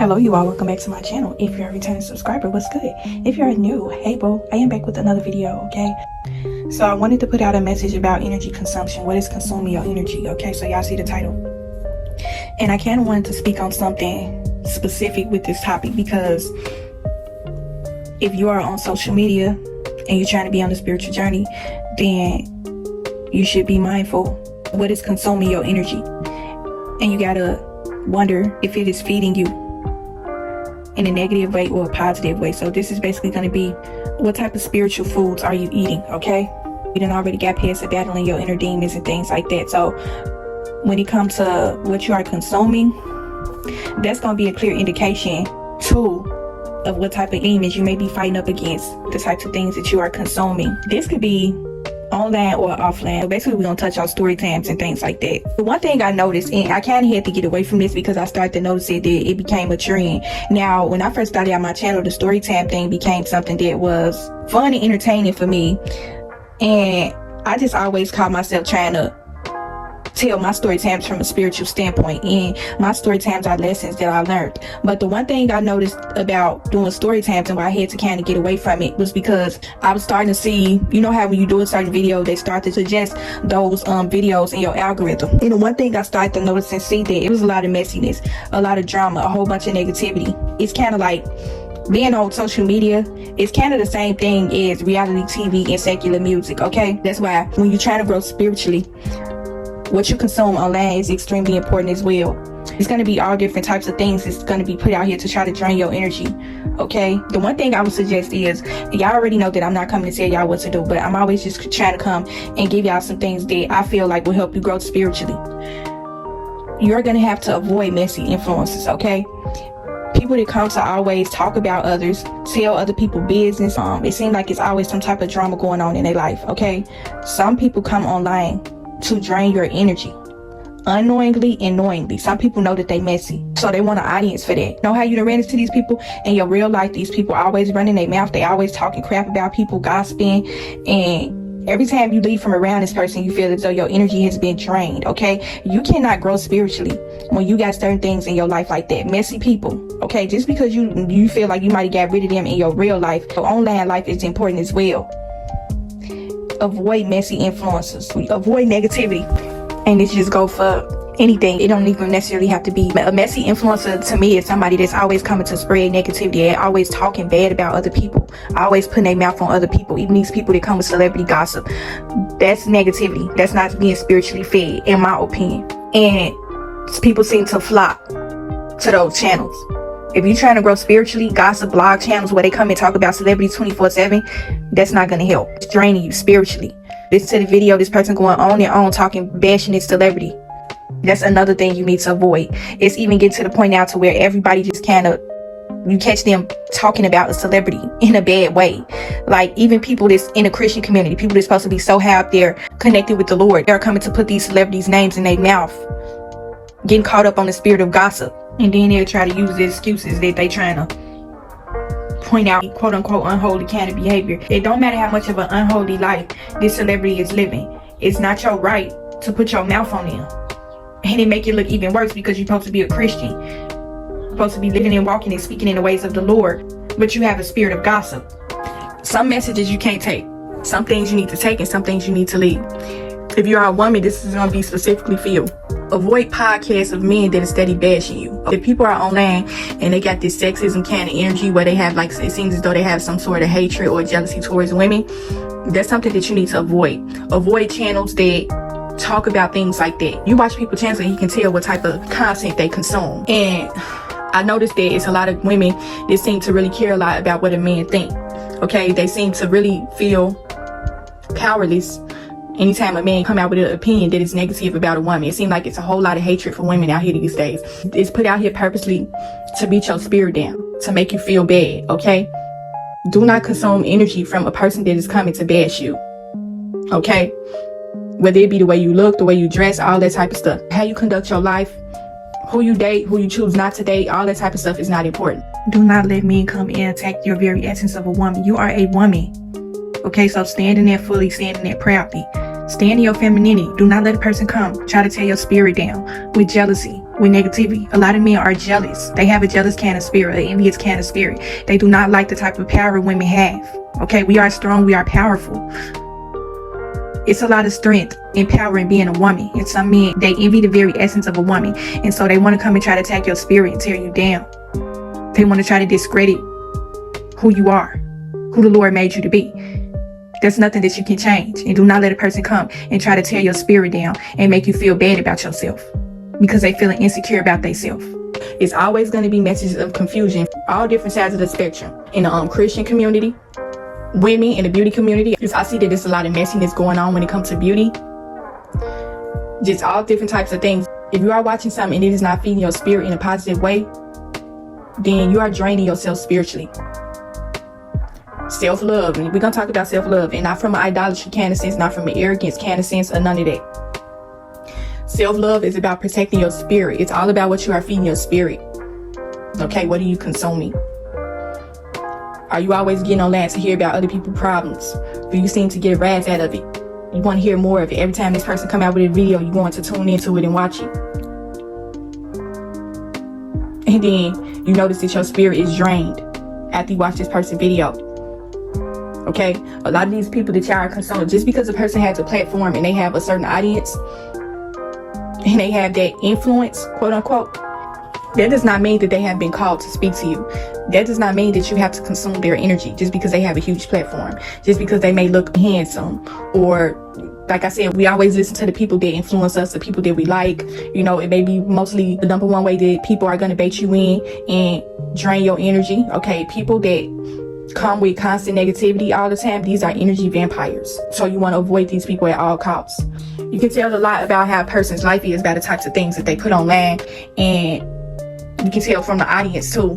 Hello you all, welcome back to my channel. If you're a returning subscriber, what's good? If you're new, hey bro, I am back with another video, okay? So I wanted to put out a message about energy consumption. What is consuming your energy? Okay, so y'all see the title. And I kind of wanted to speak on something specific with this topic, because if you are on social media and you're trying to be on a spiritual journey, then you should be mindful what is consuming your energy. And you gotta wonder if it is feeding you in a negative way or a positive way. So this is basically going to be, what type of spiritual foods are you eating? Okay, you done already got past the battling your inner demons and things like that. So when it comes to what you are consuming, that's going to be a clear indication too of what type of demons you may be fighting up against, the types of things that you are consuming. This could be online or offline. So basically we're gonna touch on story times and things like that. But one thing I noticed, and I kind of had to get away from this because I started to notice that it became a trend. Now when I first started on my channel, the story time thing became something that was fun and entertaining for me, and I just always caught myself trying to tell my story times from a spiritual standpoint, and my story times are lessons that I learned. But the one thing I noticed about doing story times and why I had to kind of get away from it was because I was starting to see, you know how when you do a certain video, they start to suggest those videos in your algorithm. And the one thing I started to notice and see, that it was a lot of messiness, a lot of drama, a whole bunch of negativity. It's kind of like being on social media is kind of the same thing as reality TV and secular music, okay? That's why when you're trying to grow spiritually, what you consume online is extremely important as well. It's going to be all different types of things. It's going to be put out here to try to drain your energy, okay? The one thing I would suggest is, y'all already know that I'm not coming to tell y'all what to do, but I'm always just trying to come and give y'all some things that I feel like will help you grow spiritually. You're going to have to avoid messy influences, okay? People that come to always talk about others, tell other people business. It seems like it's always some type of drama going on in their life, okay? Some people come online to drain your energy, unknowingly and knowingly. Some people know that they messy, so they want an audience for that. Know how you done ran into these people in your real life? These people always running their mouth. They always talking crap about people, gossiping, and every time you leave from around this person, you feel as though your energy has been drained, okay? You cannot grow spiritually when you got certain things in your life like that. Messy people, okay? Just because you feel like you might have got rid of them in your real life, your online life is important as well. Avoid messy influences, avoid negativity, and this just go for anything. It don't even necessarily have to be a messy influencer. To me, is somebody that's always coming to spread negativity and always talking bad about other people, always putting their mouth on other people. Even these people that come with celebrity gossip, that's negativity. That's not being spiritually fed, in my opinion. And people seem to flock to those channels. If you're trying to grow spiritually, gossip blog channels where they come and talk about celebrities 24/7, that's not going to help. It's draining you spiritually. Listen to the video, this person going on and on talking, bashing this celebrity. That's another thing you need to avoid. It's even getting to the point now to where everybody just kind of, you catch them talking about a celebrity in a bad way. Like even people that's in a Christian community, people that's supposed to be so high up there connected with the Lord, they're coming to put these celebrities' names in their mouth, getting caught up on the spirit of gossip. And then they'll try to use the excuses that they trying to point out, quote unquote, unholy kind of behavior. It don't matter how much of an unholy life this celebrity is living. It's not your right to put your mouth on them. And it make it look even worse because you're supposed to be a Christian. You're supposed to be living and walking and speaking in the ways of the Lord. But you have a spirit of gossip. Some messages you can't take. Some things you need to take and some things you need to leave. If you're a woman, this is going to be specifically for you. Avoid podcasts of men that are steady bashing you. If people are online and they got this sexism kind of energy where they have, like, it seems as though they have some sort of hatred or jealousy towards women, that's something that you need to avoid. Avoid channels that talk about things like that. You watch people's channels and you can tell what type of content they consume. And I noticed that it's a lot of women that seem to really care a lot about what a man think. Okay, they seem to really feel powerless anytime a man come out with an opinion that is negative about a woman. It seems like it's a whole lot of hatred for women out here these days. It's put out here purposely to beat your spirit down, to make you feel bad, okay? Do not consume energy from a person that is coming to bash you, okay? Whether it be the way you look, the way you dress, all that type of stuff. How you conduct your life, who you date, who you choose not to date, all that type of stuff is not important. Do not let men come in and attack your very essence of a woman. You are a woman, okay? So stand in there fully, stand in there proudly. Stand in your femininity. Do not let a person come try to tear your spirit down with jealousy, with negativity. A lot of men are jealous. They have a jealous kind of spirit, an envious kind of spirit. They do not like the type of power women have. Okay, we are strong, we are powerful. It's a lot of strength and power in being a woman. And some men, they envy the very essence of a woman. And so they want to come and try to attack your spirit and tear you down. They want to try to discredit who you are, who the Lord made you to be. There's nothing that you can change. And do not let a person come and try to tear your spirit down and make you feel bad about yourself because they feeling insecure about themselves. It's always going to be messages of confusion, all different sides of the spectrum. In the Christian community, women in the beauty community, I see that there's a lot of messiness going on when it comes to beauty. Just all different types of things. If you are watching something and it is not feeding your spirit in a positive way, then you are draining yourself spiritually. Self-love, and we're going to talk about self-love, and not from an idolatry kind of sense, not from an arrogance kind of sense, or none of that. Self-love is about protecting your spirit. It's all about what you are feeding your spirit. Okay, what are you consuming? Are you always getting online to hear about other people's problems? Do you seem to get a rise out of it? You want to hear more of it. Every time this person come out with a video, you want to tune into it and watch it. And then you notice that your spirit is drained after you watch this person's video. Okay, a lot of these people that y'all are consuming, just because a person has a platform and they have a certain audience and they have that influence, quote unquote, that does not mean that they have been called to speak to you. That does not mean that you have to consume their energy just because they have a huge platform, just because they may look handsome, or like I said, we always listen to the people that influence us, the people that we like. You know, it may be mostly the number one way that people are going to bait you in and drain your energy. Okay, people that come with constant negativity all the time, these are energy vampires. So you want to avoid these people at all costs. You can tell a lot about how a person's life is by the types of things that they put online, and you can tell from the audience too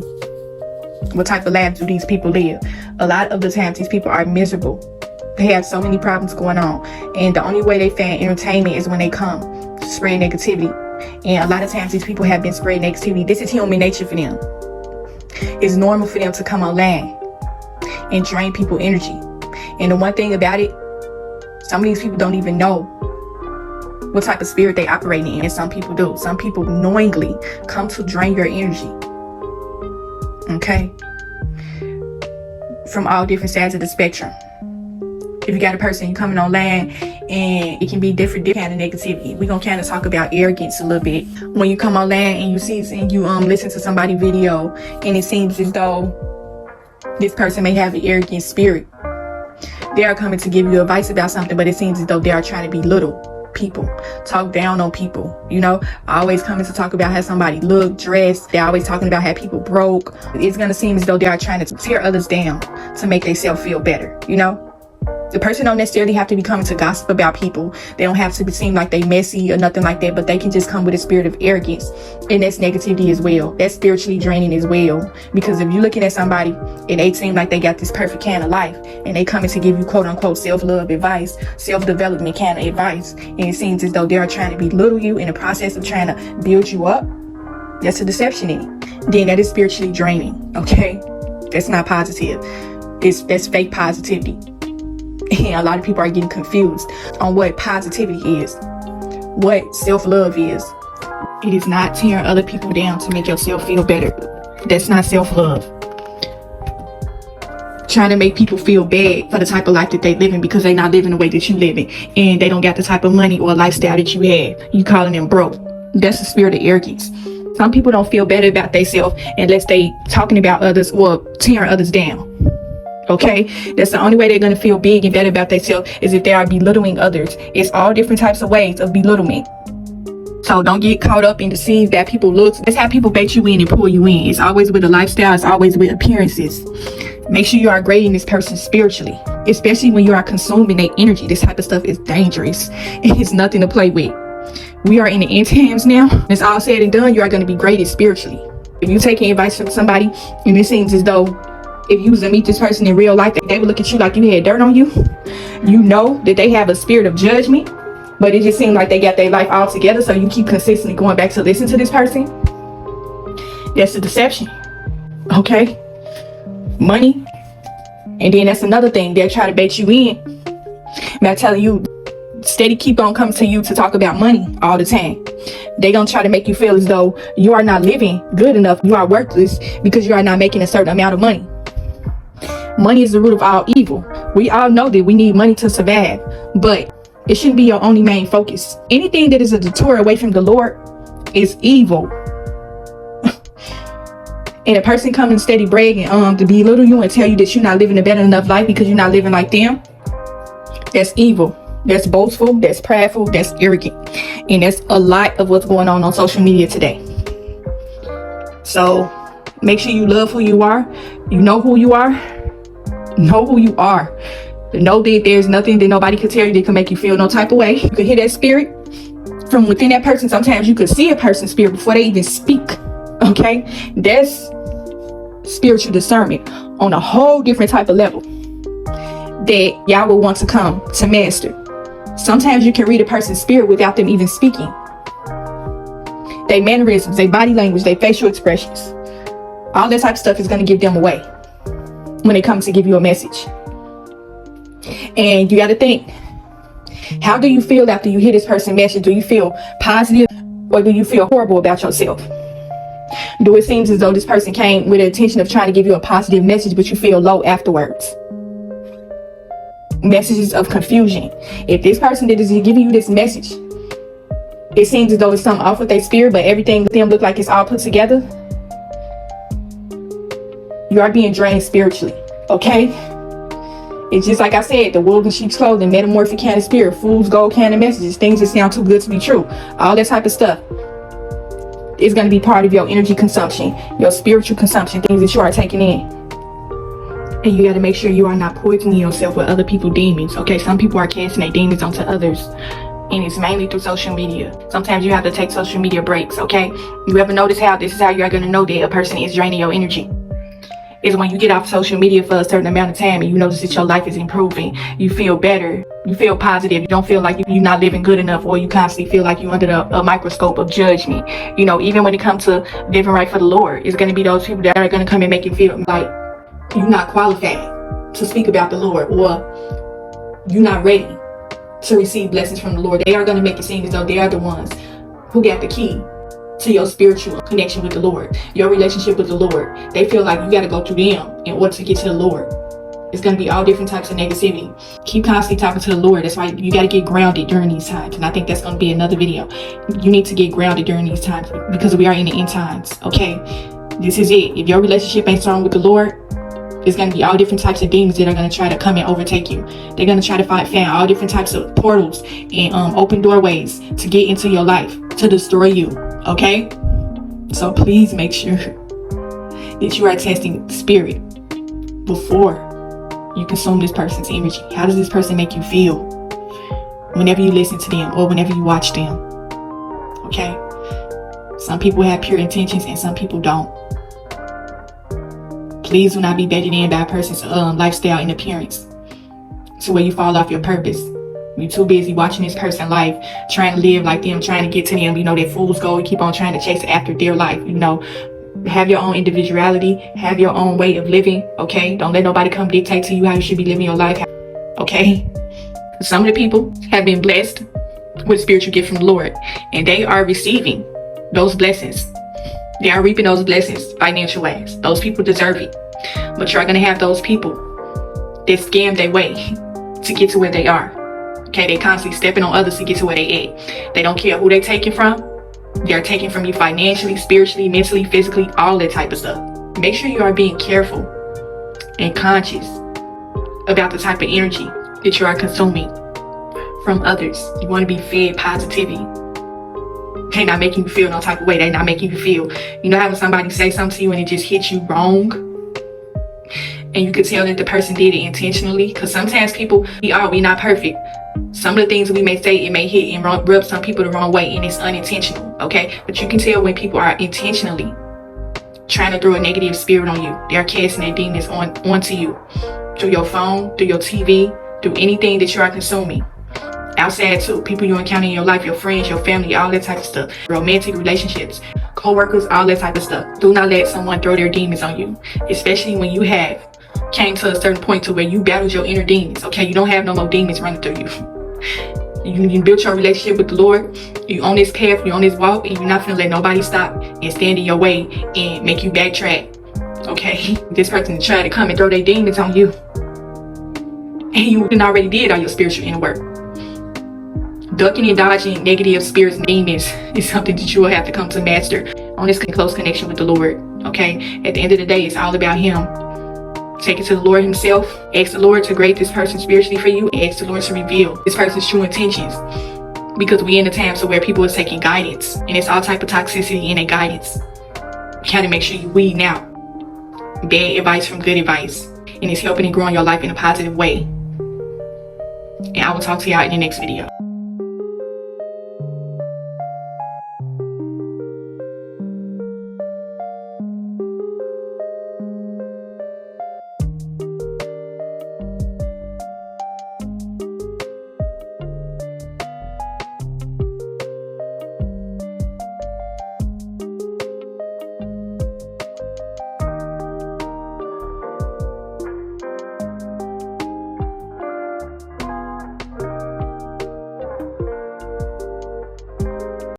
what type of lives do these people live. A lot of the times these people are miserable. They have so many problems going on, and the only way they find entertainment is when they come to spread negativity. And a lot of times these people have been spreading negativity. This is human nature for them. It's normal for them to come online and drain people energy. And the one thing about it, some of these people don't even know what type of spirit they operate in, and some people do. Some people knowingly come to drain your energy. Okay, from all different sides of the spectrum. If you got a person coming online, and it can be different kind of negativity. We're gonna kind of talk about arrogance a little bit. When you come online and you see and you listen to somebody's video, and it seems as though this person may have an arrogant spirit. They are coming to give you advice about something, but it seems as though they are trying to belittle people, talk down on people. You know, always coming to talk about how somebody look, dressed. They're always talking about how people broke. It's gonna seem as though they are trying to tear others down to make themselves feel better. You know, the person don't necessarily have to be coming to gossip about people. They don't have to seem like they messy or nothing like that, but they can just come with a spirit of arrogance, and that's negativity as well. That's spiritually draining as well, because if you're looking at somebody and they seem like they got this perfect kind of life, and they coming to give you quote unquote self-love advice, self-development kind of advice, and it seems as though they're trying to belittle you in the process of trying to build you up, that's a deception in it. Then that is spiritually draining. Okay, that's not positive. That's fake positivity. And a lot of people are getting confused on what positivity is, what self-love is. It is not tearing other people down to make yourself feel better. That's not self-love. Trying to make people feel bad for the type of life that they living because they not living the way that you living, and they don't got the type of money or lifestyle that you have. You calling them broke. That's the spirit of arrogance. Some people don't feel better about themselves unless they talking about others or tearing others down. Okay, that's the only way they're going to feel big and better about themselves, is if they are belittling others. It's all different types of ways of belittlement. So don't get caught up and deceived that people look. That's how people bait you in and pull you in. It's always with a lifestyle. It's always with appearances. Make sure you are grading this person spiritually, especially when you are consuming their energy. This type of stuff is dangerous. It's nothing to play with. We are in the end times now. It's all said and done. You are going to be graded spiritually. If you're taking advice from somebody and it seems as though if you was to meet this person in real life, they would look at you like you had dirt on you. You know that they have a spirit of judgment, but it just seems like they got their life all together, so you keep consistently going back to listen to this person. That's a deception. Okay? Money. And then that's another thing. They'll try to bait you in by telling you steady keep on coming to you to talk about money all the time. They gonna try to make you feel as though you are not living good enough, you are worthless because you are not making a certain amount of money. Money is the root of all evil. We all know that we need money to survive, but it shouldn't be your only main focus. Anything that is a detour away from the Lord is evil. And a person coming steady bragging to belittle you and tell you that you're not living a better enough life because you're not living like them, that's evil. That's boastful, that's prideful, that's arrogant. And that's a lot of what's going on social media today. So make sure you love who you are. You know who you are. Know who you are. Know that there's nothing that nobody can tell you that can make you feel no type of way. You can hear that spirit from within that person. Sometimes you can see a person's spirit before they even speak. Okay? That's spiritual discernment on a whole different type of level that y'all will want to come to master. Sometimes you can read a person's spirit without them even speaking. Their mannerisms, their body language, their facial expressions, all that type of stuff is going to give them away when it comes to give you a message. And you got to think, how do you feel after you hear this person's message? Do you feel positive or do you feel horrible about yourself? Do it seem as though this person came with the intention of trying to give you a positive message, but you feel low afterwards? Messages of confusion. If this person that is giving you this message, it seems as though it's something off with their spirit, but everything with them look like it's all put together, you are being drained spiritually. Okay? It's just like I said, the wolf in sheep's clothing, metamorphic kind of spirit, fool's gold kind of messages, things that sound too good to be true, all that type of stuff is going to be part of your energy consumption, your spiritual consumption, things that you are taking in. And you got to make sure you are not poisoning yourself with other people's demons. Okay, some people are casting their demons onto others, and it's mainly through social media. Sometimes you have to take social media breaks. Okay, you ever notice how this is how you are going to know that a person is draining your energy? Is when you get off social media for a certain amount of time and you notice that your life is improving, you feel better, you feel positive, you don't feel like you're not living good enough, or you constantly feel like you're under a microscope of judgment. You know, even when it comes to living right for the Lord, it's going to be those people that are going to come and make you feel like you're not qualified to speak about the Lord, or you're not ready to receive blessings from the Lord. They are going to make it seem as though they are the ones who got the key to your spiritual connection with the Lord, your relationship with the Lord. They feel like you got to go through them in order to get to the Lord. It's going to be all different types of negativity. Keep constantly talking to the Lord. That's why you got to get grounded during these times. And I think that's going to be another video. You need to get grounded during these times because we are in the end times. Okay, this is it. If your relationship ain't strong with the Lord, it's going to be all different types of demons that are going to try to come and overtake you. They're going to try to find all different types of portals and open doorways to get into your life, to destroy you. Okay? So please make sure that you are testing the spirit before you consume this person's energy. How does this person make you feel whenever you listen to them or whenever you watch them? Okay? Some people have pure intentions and some people don't. Please do not be bedded in by a person's lifestyle and appearance to where you fall off your purpose. You're too busy watching this person's life, trying to live like them, trying to get to them. You know, that fool's gold. You keep on trying to chase after their life. You know, have your own individuality, have your own way of living. Okay, don't let nobody come dictate to you how you should be living your life. Okay, some of the people have been blessed with spiritual gift from the Lord, and they are receiving those blessings. They are reaping those blessings financial ways. Those people deserve it. But you're going to have those people that scam their way to get to where they are. Okay, they constantly stepping on others to get to where they at. They don't care who they taking from. They're taking from you financially, spiritually, mentally, physically, all that type of stuff. Make sure you are being careful and conscious about the type of energy that you are consuming from others. You want to be fed positivity. They're not making you feel no type of way. They're not making you feel, you know, having somebody say something to you and it just hits you wrong, and you can tell that the person did it intentionally. Because sometimes people, we not perfect. Some of the things we may say, it may hit and rub some people the wrong way, and it's unintentional. Okay, but you can tell when people are intentionally trying to throw a negative spirit on you. They're casting their demons onto you through your phone, through your TV, through anything that you are consuming. Outside too, people you encounter in your life, your friends, your family, all that type of stuff. Romantic relationships, co-workers, all that type of stuff. Do not let someone throw their demons on you, especially when you have came to a certain point to where you battled your inner demons. Okay, you don't have no more demons running through you. You built your relationship with the Lord. You on this path, you on this walk, and you're not gonna let nobody stop and stand in your way and make you backtrack. Okay? This person tried to come and throw their demons on you. And you already did all your spiritual inner work. Ducking and dodging negative spirits and demons is something that you will have to come to master on this close connection with the Lord. Okay? At the end of the day, it's all about Him. Take it to the Lord Himself. Ask the Lord to grade this person spiritually for you. And ask the Lord to reveal this person's true intentions. Because we in a time so where people are taking guidance. And it's all type of toxicity in their guidance. You gotta make sure you weed out bad advice from good advice. And it's helping and growing your life in a positive way. And I will talk to y'all in the next video.